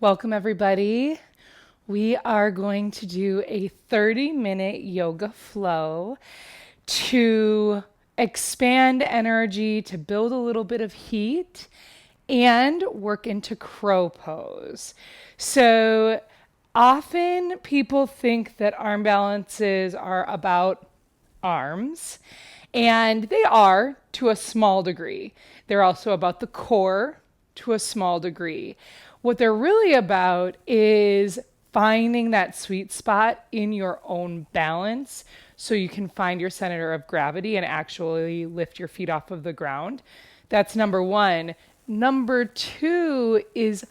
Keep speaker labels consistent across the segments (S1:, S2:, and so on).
S1: Welcome, everybody. We are going to do a 30-minute yoga flow to expand energy, to build a little bit of heat, and work into crow pose. So often people think that arm balances are about arms, and they are to a small degree. They're also about the core to a small degree. What they're really about is finding that sweet spot in your own balance so you can find your center of gravity and actually lift your feet off of the ground. That's number one. Number two is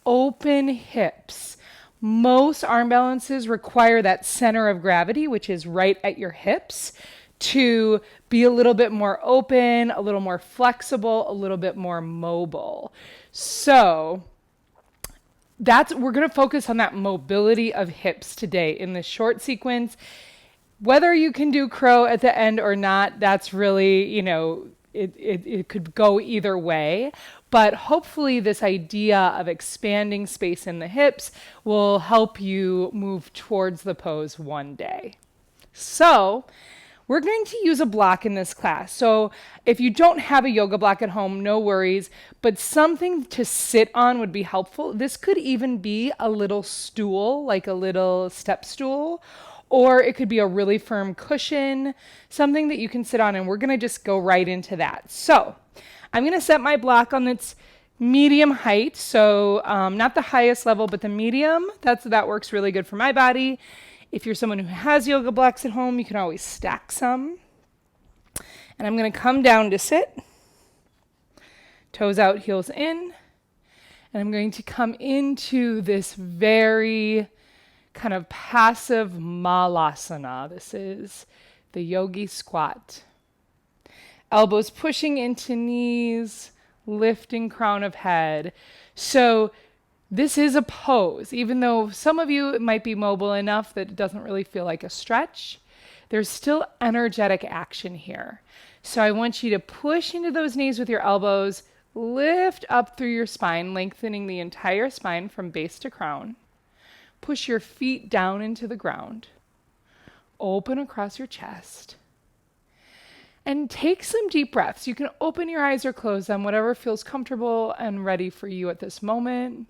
S1: open hips. Most arm balances require that center of gravity, which is right at your hips, to be a little bit more open, a little more flexible, a little bit more mobile. So we're going to focus on that mobility of hips today in this short sequence. Whether you can do crow at the end or not, that's really, it could go either way. But hopefully this idea of expanding space in the hips will help you move towards the pose one day. So we're going to use a block in this class. So if you don't have a yoga block at home, no worries, but something to sit on would be helpful. This could even be a little stool, like a little step stool, or it could be a really firm cushion, something that you can sit on, and we're going to just go right into that. So I'm going to set my block on its medium height, so not the highest level, but the medium. That works really good for my body. If you're someone who has yoga blocks at home, you can always stack some. And I'm going to come down to sit, toes out, heels in, and I'm going to come into this very kind of passive malasana. This is the yogi squat. Elbows pushing into knees, lifting crown of head. So this is a pose. Even though some of you might be mobile enough that it doesn't really feel like a stretch, there's still energetic action here. So I want you to push into those knees with your elbows, lift up through your spine, lengthening the entire spine from base to crown. Push your feet down into the ground. Open across your chest. And take some deep breaths. You can open your eyes or close them, whatever feels comfortable and ready for you at this moment.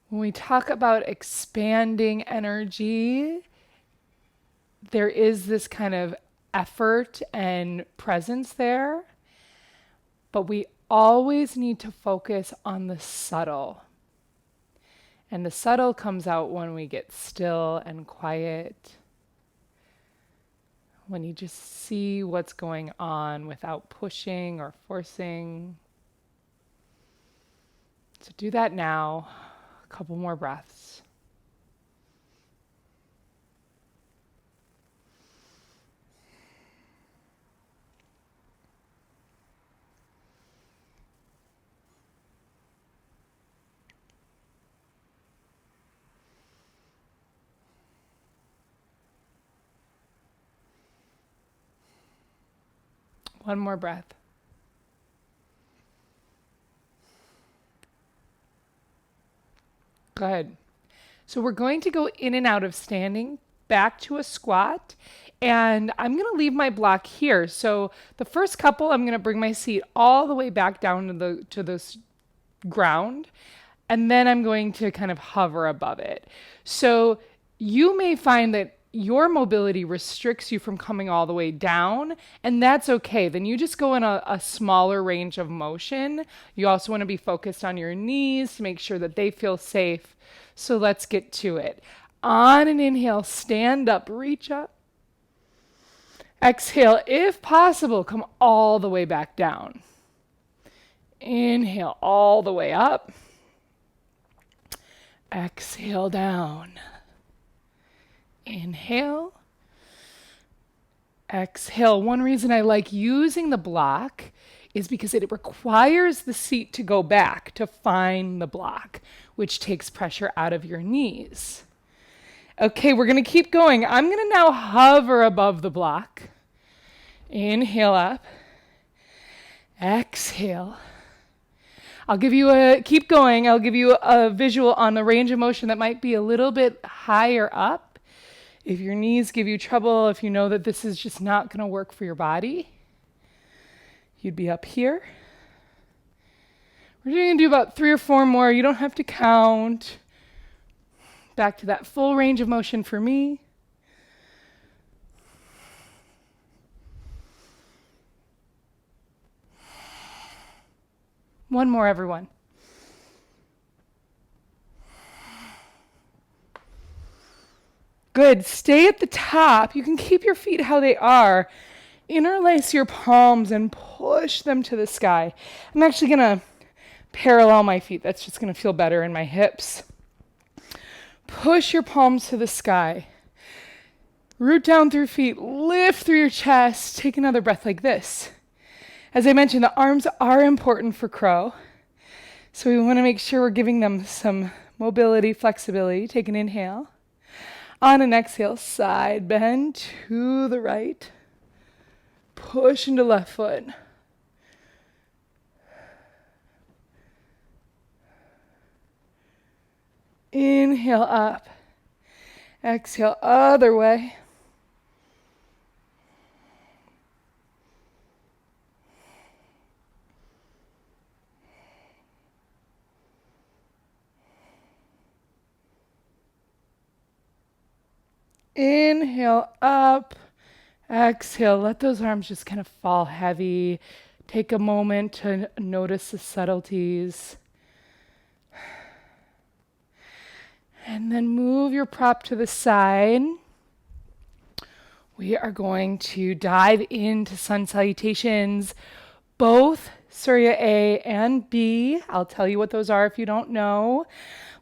S1: When we talk about expanding energy, there is this kind of effort and presence there, but we always need to focus on the subtle. And the subtle comes out when we get still and quiet, when you just see what's going on without pushing or forcing. So do that now. A couple more breaths. One more breath. Good. So we're going to go in and out of standing back to a squat, and I'm going to leave my block here. So the first couple, I'm going to bring my seat all the way back down to the ground, and then I'm going to kind of hover above it. So you may find that your mobility restricts you from coming all the way down, and that's okay. Then you just go in a smaller range of motion. You also want to be focused on your knees to make sure that they feel safe. So let's get to it. On an inhale, stand up, reach up. Exhale, if possible, come all the way back down. Inhale all the way up. Exhale down. Inhale. Exhale. One reason I like using the block is because it requires the seat to go back to find the block, which takes pressure out of your knees. Okay, we're going to keep going. I'm going to now hover above the block. Inhale up. Exhale. Keep going. I'll give you a visual on the range of motion that might be a little bit higher up. If your knees give you trouble, if you know that this is just not going to work for your body, you'd be up here. We're going to do about 3 or 4 more. You don't have to count. Back to that full range of motion for me. One more, everyone. Good. Stay at the top. You can keep your feet how they are. Interlace your palms and push them to the sky. I'm actually going to parallel my feet. That's just going to feel better in my hips. Push your palms to the sky. Root down through feet. Lift through your chest. Take another breath like this. As I mentioned, the arms are important for crow. So we want to make sure we're giving them some mobility, flexibility. Take an inhale. On an exhale, side bend to the right. Push into left foot. Inhale up. Exhale other way. Inhale up. Exhale. Let those arms just kind of fall heavy. Take a moment to notice the subtleties. And then move your prop to the side. We are going to dive into sun salutations, both Surya A and B. I'll tell you what those are if you don't know.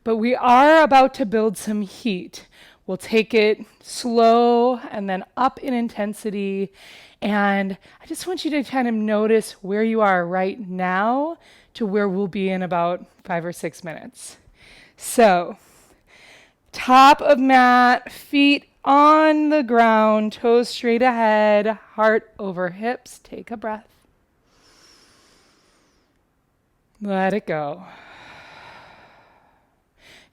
S1: But we are about to build some heat. We'll take it slow and then up in intensity. And I just want you to kind of notice where you are right now to where we'll be in about 5 or 6 minutes. So, top of mat, feet on the ground, toes straight ahead, heart over hips. Take a breath. Let it go.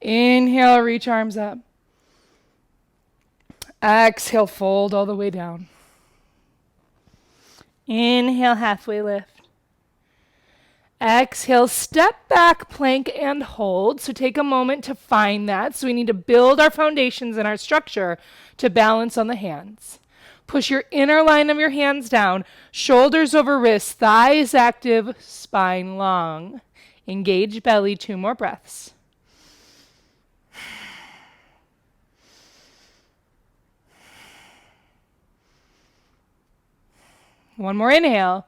S1: Inhale, reach arms up. Exhale, fold all the way down. Inhale, halfway lift. Exhale, step back, plank, and hold. So take a moment to find that. So we need to build our foundations and our structure to balance on the hands. Push your inner line of your hands down, shoulders over wrists, thighs active, spine long. Engage belly, 2 more breaths. One more inhale.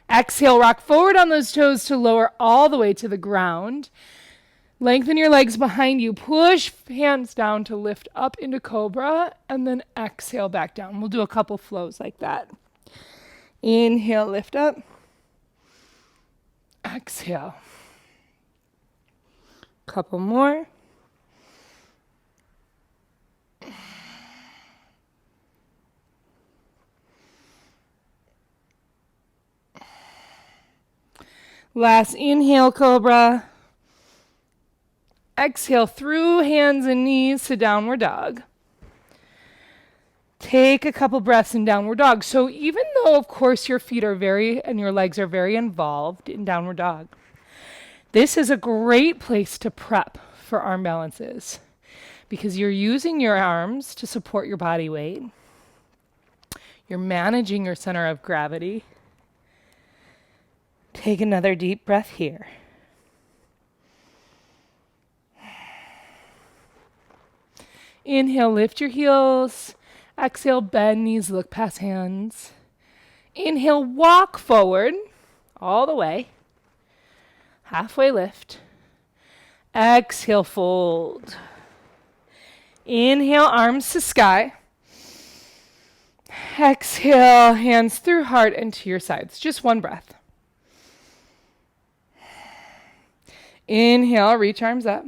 S1: Exhale, rock forward on those toes to lower all the way to the ground. Lengthen your legs behind you. Push hands down to lift up into cobra, and then exhale back down. We'll do a couple flows like that. Inhale, lift up. Exhale. Couple more. Last inhale, cobra. Exhale through hands and knees to downward dog. Take a couple breaths in downward dog. So even though, of course, your feet are and your legs are very involved in downward dog, this is a great place to prep for arm balances because you're using your arms to support your body weight. You're managing your center of gravity. Take another deep breath here. Inhale, lift your heels. Exhale, bend knees, look past hands. Inhale, walk forward all the way. Halfway lift. Exhale, fold. Inhale, arms to sky. Exhale, hands through heart and to your sides. Just one breath. Inhale, reach arms up.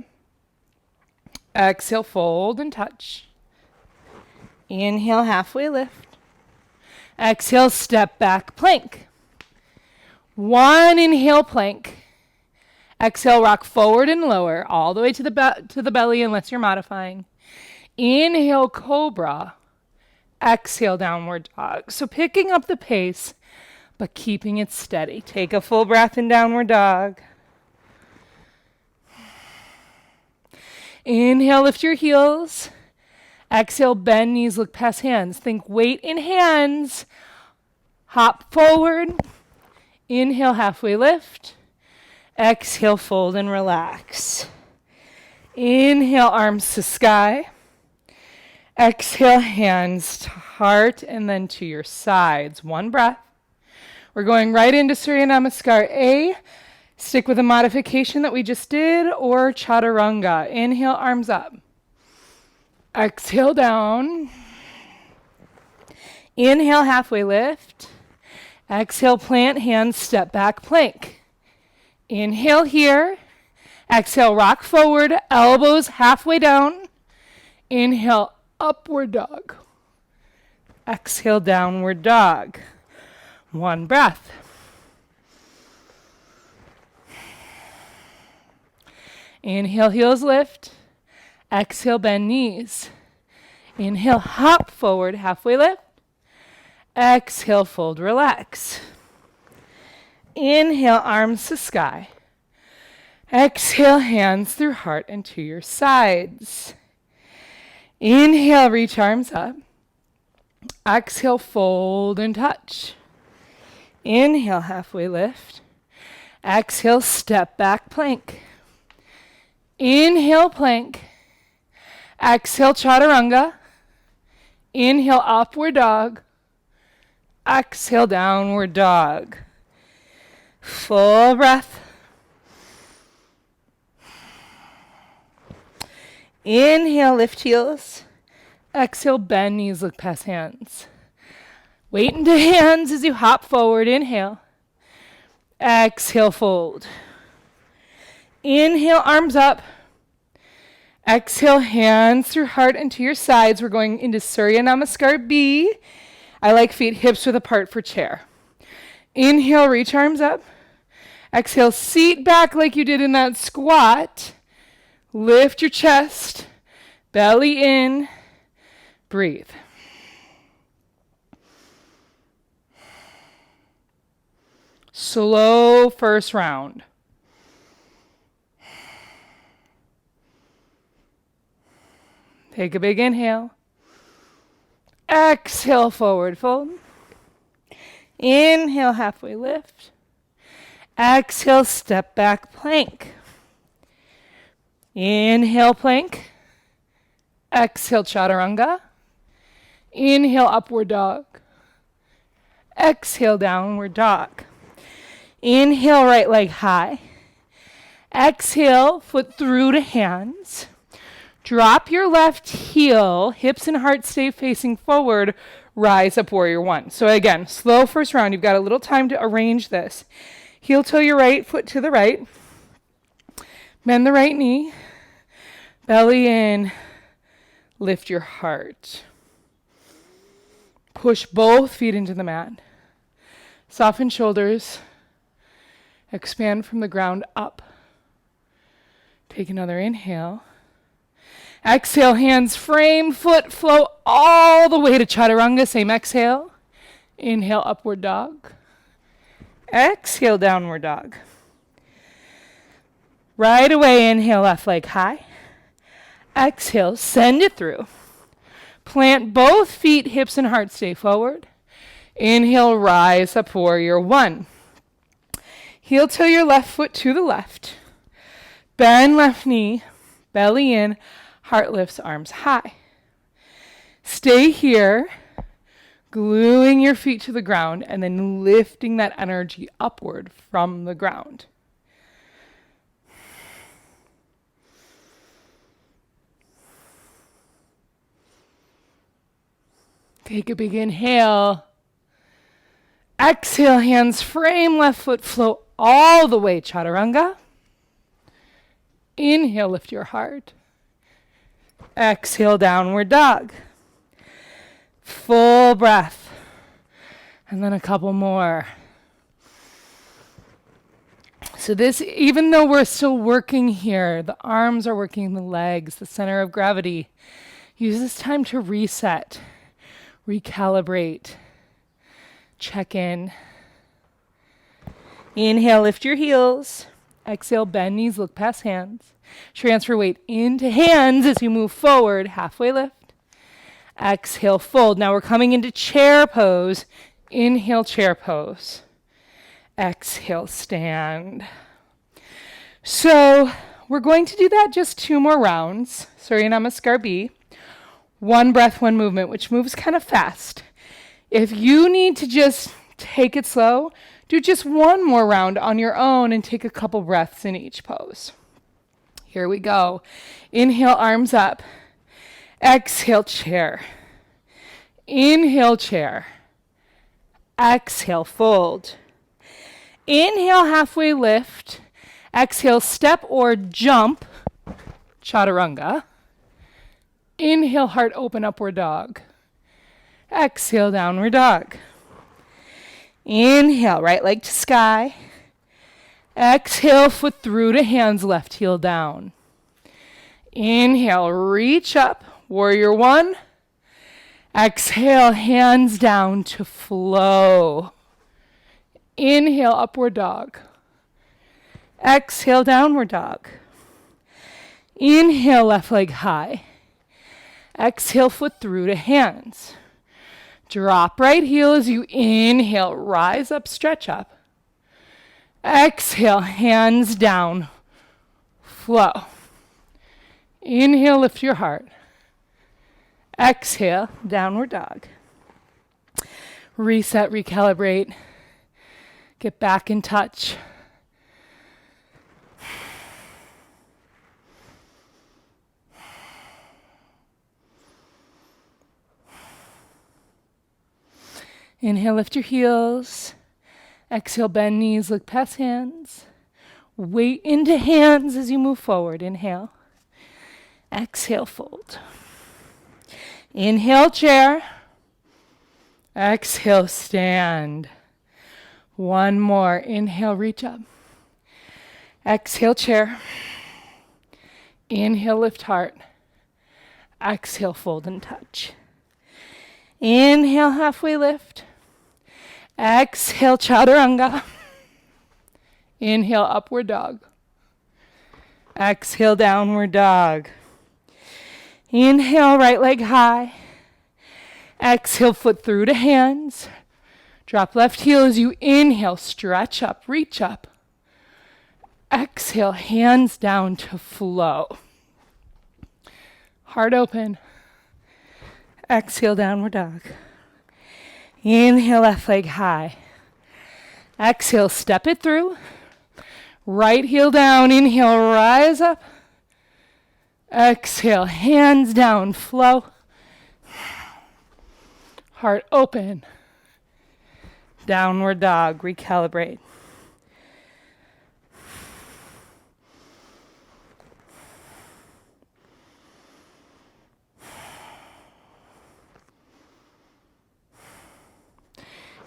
S1: Exhale, fold and touch. Inhale, halfway lift. Exhale, step back, plank. One inhale, plank. Exhale, rock forward and lower, all the way to the belly unless you're modifying. Inhale, cobra. Exhale, downward dog. So picking up the pace, but keeping it steady. Take a full breath in downward dog. Inhale, lift your heels. Exhale, bend knees, look past hands. Think weight in hands. Hop forward. Inhale, halfway lift. Exhale, fold and relax. Inhale, arms to sky. Exhale, hands to heart and then to your sides. One breath. We're going right into Surya Namaskar A. Stick with the modification that we just did or Chaturanga. Inhale, arms up. Exhale, down. Inhale, halfway lift. Exhale, plant, hands, step back, plank. Inhale here. Exhale, rock forward, elbows halfway down. Inhale, upward dog. Exhale, downward dog. One breath. Inhale, heels lift. Exhale, bend knees. Inhale, hop forward, halfway lift. Exhale, fold, relax. Inhale, arms to sky. Exhale, hands through heart and to your sides. Inhale, reach arms up. Exhale, fold and touch. Inhale, halfway lift. Exhale, step back, plank. Inhale, plank. Exhale, chaturanga. Inhale, upward dog. Exhale, downward dog. Full breath. Inhale, lift heels. Exhale, bend knees, look past hands. Weight into hands as you hop forward. Inhale. Exhale, fold. Inhale, arms up. Exhale, hands through heart and to your sides. We're going into Surya Namaskar B. I like feet hips width apart for chair. Inhale, reach arms up. Exhale, seat back like you did in that squat. Lift your chest, belly in, breathe. Slow first round. Take a big inhale. Exhale, forward fold. Inhale, halfway lift. Exhale, step back, plank. Inhale, plank. Exhale, chaturanga. Inhale, upward dog. Exhale, downward dog. Inhale, right leg high. Exhale, foot through to hands. Drop your left heel, hips and heart stay facing forward, rise up, warrior one. So again, slow first round. You've got a little time to arrange this. Heel to your right, foot to the right. Bend the right knee. Belly in. Lift your heart. Push both feet into the mat. Soften shoulders. Expand from the ground up. Take another inhale. Exhale, hands frame, foot flow all the way to chaturanga. Same exhale. Inhale, upward dog. Exhale, downward dog. Right away, inhale, left leg high. Exhale, send it through. Plant both feet, hips and heart stay forward. Inhale, rise up, warrior one. Heel to your left foot to the left. Bend left knee, belly in, heart lifts, arms high. Stay here, gluing your feet to the ground and then lifting that energy upward from the ground. Take a big inhale. Exhale, hands frame, left foot flow all the way, chaturanga. Inhale, lift your heart. Exhale, downward dog. Full breath. And then a couple more. So this, even though we're still working here, the arms are working the legs, the center of gravity. Use this time to reset, recalibrate, check in. Inhale, lift your heels. Exhale, bend knees, look past hands. Transfer weight into hands as you move forward, halfway lift. Exhale, fold. Now we're coming into chair pose. Inhale, chair pose. Exhale, stand. So we're going to do that just 2 more rounds. Surya Namaskar B. 1 breath, 1 movement, which moves kind of fast. If you need to just take it slow, do just 1 more round on your own and take a couple breaths in each pose. Here we go. Inhale, arms up. Exhale, chair. Inhale, chair. Exhale, fold. Inhale, halfway lift. Exhale, step or jump, chaturanga. Inhale, heart open, upward dog. Exhale, downward dog. Inhale, right leg to sky. Exhale, foot through to hands, left heel down. Inhale, reach up, warrior 1. Exhale, hands down to flow. Inhale, upward dog. Exhale, downward dog. Inhale, left leg high. Exhale, foot through to hands. Drop right heel as you inhale, rise up, stretch up. Exhale, hands down, flow. Inhale, lift your heart. Exhale, downward dog. Reset, recalibrate. Get back in touch. Inhale, lift your heels. Exhale, bend knees, look past hands. Weight into hands as you move forward. Inhale. Exhale, fold. Inhale, chair. Exhale, stand. 1 more. Inhale, reach up. Exhale, chair. Inhale, lift heart. Exhale, fold and touch. Inhale, halfway lift. Exhale, chaturanga. Inhale, upward dog. Exhale, downward dog. Inhale, right leg high. Exhale, foot through to hands. Drop left heel as you inhale, stretch up, reach up. Exhale, hands down to flow. Heart open. Exhale, downward dog. Inhale, left leg high. Exhale, step it through. Right heel down, inhale, rise up. Exhale, hands down, flow. Heart open. Downward dog, recalibrate.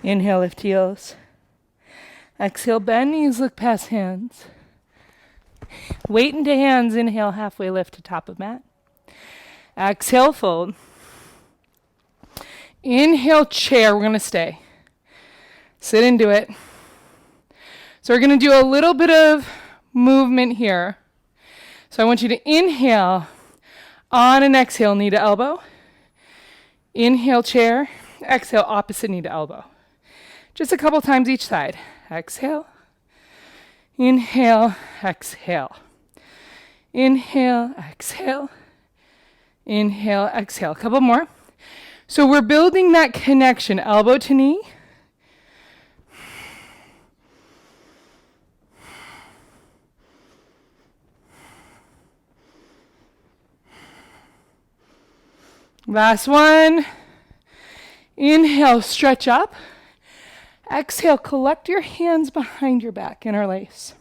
S1: Inhale, lift heels. Exhale, bend knees, look past hands. Weight into hands, inhale, halfway lift to top of mat. Exhale, fold. Inhale, chair, we're gonna stay. Sit into it. So we're gonna do a little bit of movement here. So I want you to inhale, on an exhale, knee to elbow. Inhale, chair. Exhale, opposite knee to elbow. Just a couple times each side. Exhale. Inhale, exhale. Inhale, exhale. Inhale, exhale. A couple more. So we're building that connection, elbow to knee. Last one. Inhale, stretch up. Exhale, collect your hands behind your back, interlace.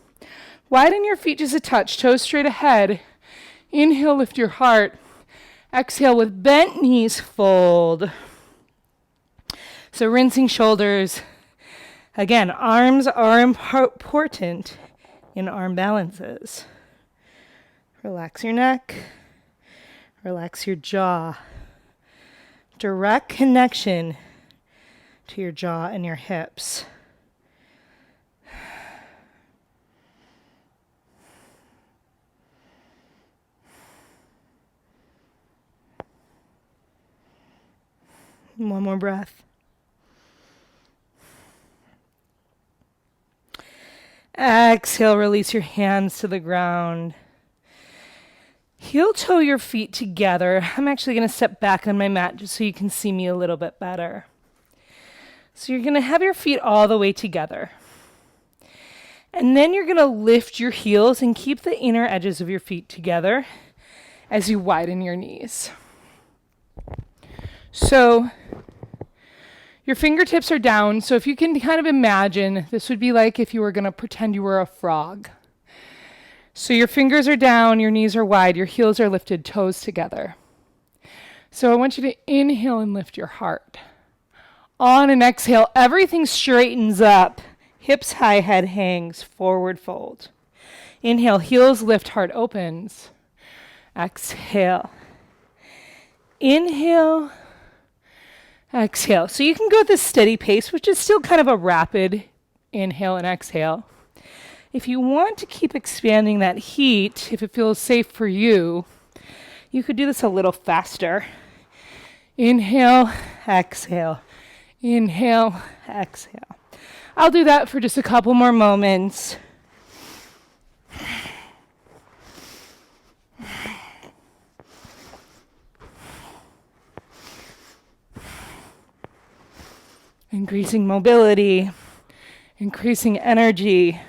S1: Widen your feet just a touch, toes straight ahead. Inhale, lift your heart. Exhale, with bent knees, fold. So rinsing shoulders. Again, arms are important in arm balances. Relax your neck. Relax your jaw. Direct connection to your jaw and your hips. One more breath. Exhale, release your hands to the ground. Heel toe your feet together. I'm actually going to step back on my mat just so you can see me a little bit better. So you're going to have your feet all the way together. And then you're going to lift your heels and keep the inner edges of your feet together as you widen your knees. So your fingertips are down. So if you can kind of imagine, this would be like if you were going to pretend you were a frog. So your fingers are down, your knees are wide, your heels are lifted, toes together. So I want you to inhale and lift your heart. On an exhale, everything straightens up. Hips high, head hangs, forward fold. Inhale, heels lift, heart opens. Exhale. Inhale. Exhale. So you can go at this steady pace, which is still kind of a rapid inhale and exhale. If you want to keep expanding that heat, if it feels safe for you, you could do this a little faster. Inhale, exhale. Inhale, exhale. I'll do that for just a couple more moments. Increasing mobility, increasing energy.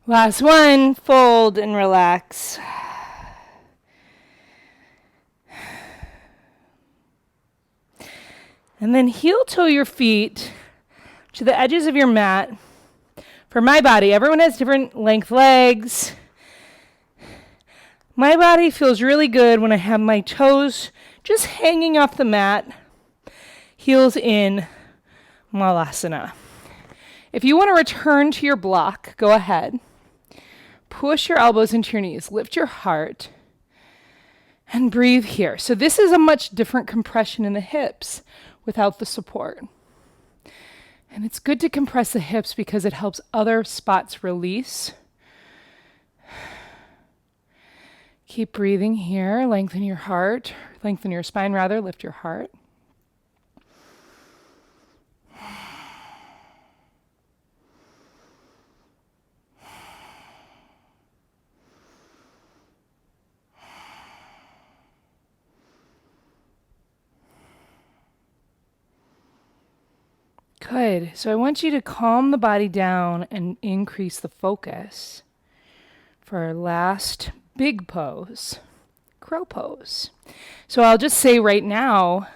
S1: Last one, fold and relax. And then heel toe your feet to the edges of your mat. For my body, everyone has different length legs. My body feels really good when I have my toes just hanging off the mat, heels in, Malasana. If you want to return to your block, go ahead. Push your elbows into your knees, lift your heart, and breathe here. So this is a much different compression in the hips without the support. And it's good to compress the hips because it helps other spots release. Keep breathing here. Lengthen your heart, lengthen your spine rather, lift your heart. Good. So I want you to calm the body down and increase the focus for our last big pose, crow pose. So I'll just say right now,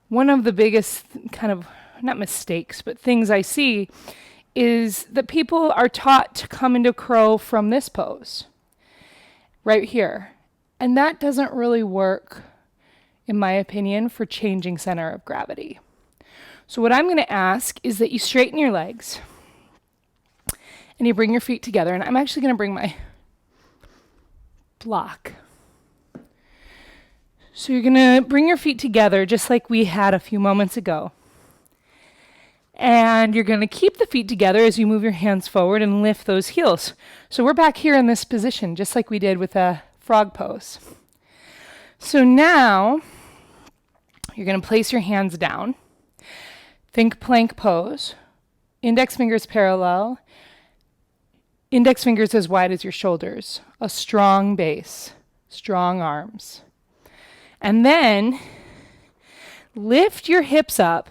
S1: one of the biggest kind of, not mistakes, but things I see is that people are taught to come into crow from this pose, right here. And that doesn't really work, in my opinion, for changing center of gravity. So what I'm going to ask is that you straighten your legs and you bring your feet together. And I'm actually going to bring my block. So you're going to bring your feet together just like we had a few moments ago. And you're going to keep the feet together as you move your hands forward and lift those heels. So we're back here in this position, just like we did with a frog pose. So now you're going to place your hands down. Think plank pose. Index fingers parallel. Index fingers as wide as your shoulders. A strong base. Strong arms. And then lift your hips up.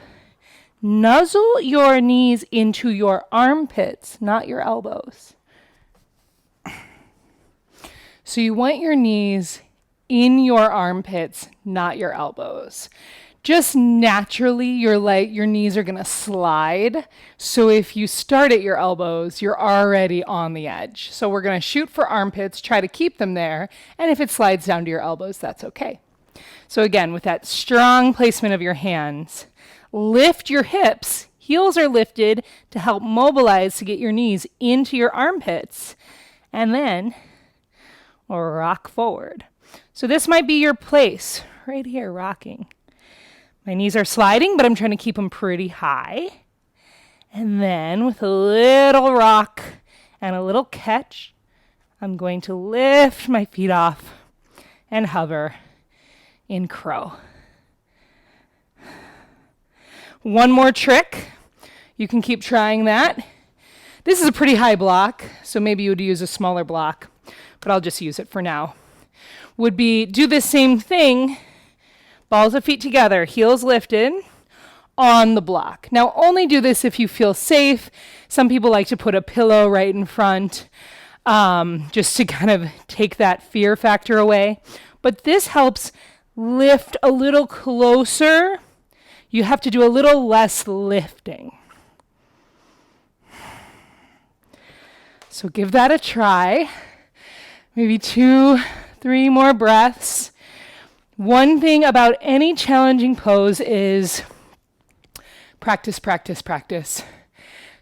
S1: Nuzzle your knees into your armpits, not your elbows. So you want your knees in your armpits, not your elbows. Just naturally, your knees are going to slide. So if you start at your elbows, you're already on the edge. So we're going to shoot for armpits, try to keep them there. And if it slides down to your elbows, that's okay. So again, with that strong placement of your hands, lift your hips. Heels are lifted to help mobilize to get your knees into your armpits. And then rock forward. So this might be your place right here, rocking. My knees are sliding, but I'm trying to keep them pretty high. And then with a little rock and a little catch, I'm going to lift my feet off and hover in crow. One more trick. You can keep trying that. This is a pretty high block, so maybe you would use a smaller block, but I'll just use it for now. Would be do the same thing, balls of feet together, heels lifted on the block. Now only do this if you feel safe. Some people like to put a pillow right in front, just to kind of take that fear factor away. But this helps lift a little closer. You have to do a little less lifting. So give that a try. Maybe 2, 3 more breaths. One thing about any challenging pose is practice, practice, practice.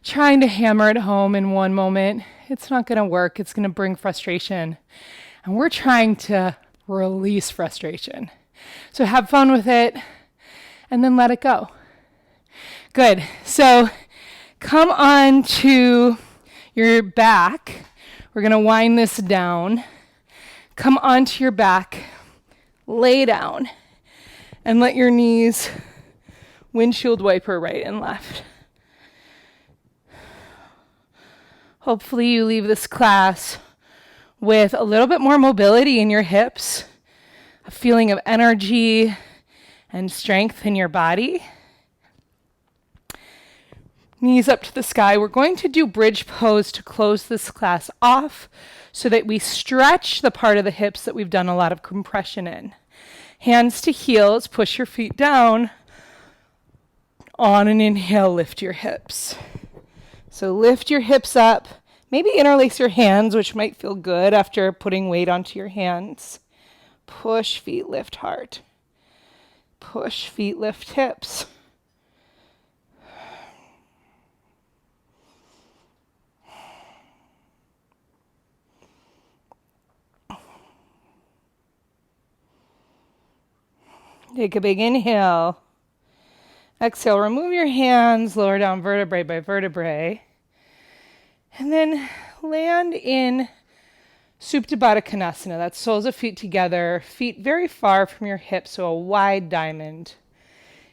S1: Trying to hammer it home in one moment, it's not going to work. It's going to bring frustration. And we're trying to release frustration. So have fun with it and then let it go. Good. So come on to your back. We're going to wind this down. Come onto your back. Lay down. And let your knees windshield wiper right and left. Hopefully you leave this class with a little bit more mobility in your hips, a feeling of energy and strength in your body. Knees up to the sky. We're going to do bridge pose to close this class off so that we stretch the part of the hips that we've done a lot of compression in. Hands to heels, push your feet down. On an inhale, lift your hips. So lift your hips up. Maybe interlace your hands, which might feel good after putting weight onto your hands. Push feet, lift heart. Push feet, lift hips. Take a big inhale. Exhale, remove your hands, lower down vertebrae by vertebrae. And then land in Supta Baddha Konasana. That's soles of feet together, feet very far from your hips, so a wide diamond.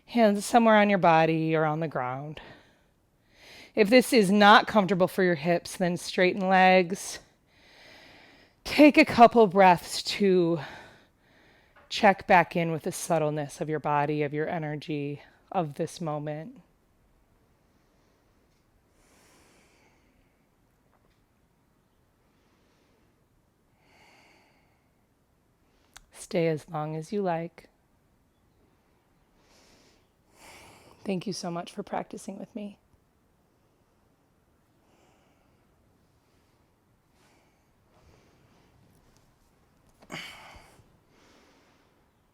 S1: Hands somewhere on your body or on the ground. If this is not comfortable for your hips, then straighten legs. Take a couple breaths to check back in with the subtleness of your body, of your energy, of this moment. Stay as long as you like. Thank you so much for practicing with me.